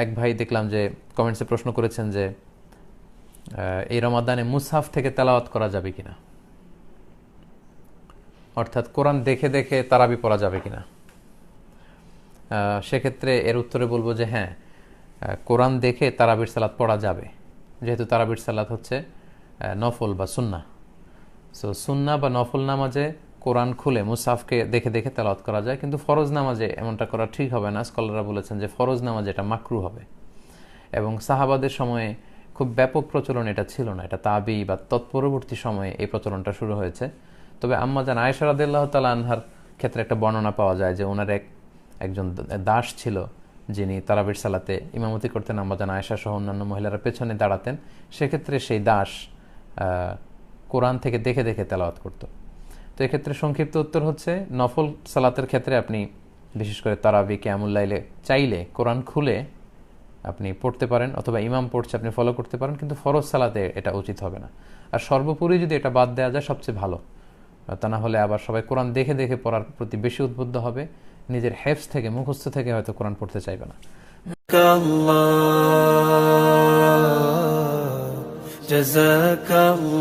এক ভাই দেখলাম যে কমেন্টসে প্রশ্ন করেছেন যে এই রমাদানে মুসহাফ থেকে তেলাওয়াত করা যাবে কিনা, অর্থাৎ কোরআন দেখে দেখে তারাবি পড়া যাবে কিনা। সেক্ষেত্রে এর উত্তরে বলবো যে হ্যাঁ, কোরআন দেখে তারাবির সালাত পড়া যাবে, যেহেতু তারাবির সালাত হচ্ছে নফল বা সুন্নাহ। সো সুন্নাহ বা নফল নামাজে কোরআন খুলে মুসহাফকে দেখে দেখে তেলাওয়াত করা যায়, কিন্তু ফরজ নামাজে এমনটা করা ঠিক হবে না। স্কলাররা বলেছেন যে ফরজ নামাজে এটা মাকরু হবে, এবং সাহাবাদের সময়ে খুব ব্যাপক প্রচলন এটা ছিল না, এটা তাবি বা তৎপরবর্তী সময়ে এই প্রচলনটা শুরু হয়েছে। তবে আম্মাজান আয়েশা রাদিয়াল্লাহু তাআলা আনহার ক্ষেত্রে একটা বর্ণনা পাওয়া যায় যে ওনার একজন দাস ছিল যিনি তারাবির সালাতে ইমামতি করতেন, আম্মাজান আয়েশা সহ অন্যান্য মহিলারা পেছনে দাঁড়াতেন। সেক্ষেত্রে সেই দাস কোরআন থেকে দেখে দেখে তেলাওয়াত করত। তো এক্ষেত্রে সংক্ষিপ্ত উত্তর হচ্ছে, নফল সালাতের ক্ষেত্রে আপনি বিশেষ করে তারাবি কিয়ামুল লাইলে চাইলে কোরআন খুলে আপনি পড়তে পারেন, অথবা ইমাম পড়ছে আপনি ফলো করতে পারেন, কিন্তু ফরজ সালাতে এটা উচিত হবে না। আর সর্বোপরি যদি এটা বাদ দেওয়া যায় সবচেয়ে ভালো, তা না হলে আবার সবাই কোরআন দেখে দেখে পড়ার প্রতি বেশি উদ্বুদ্ধ হবে, নিজের হেফজ থেকে মুখস্থ থেকে হয়তো কোরআন পড়তে চাইবে না। জাযাকাল্লাহ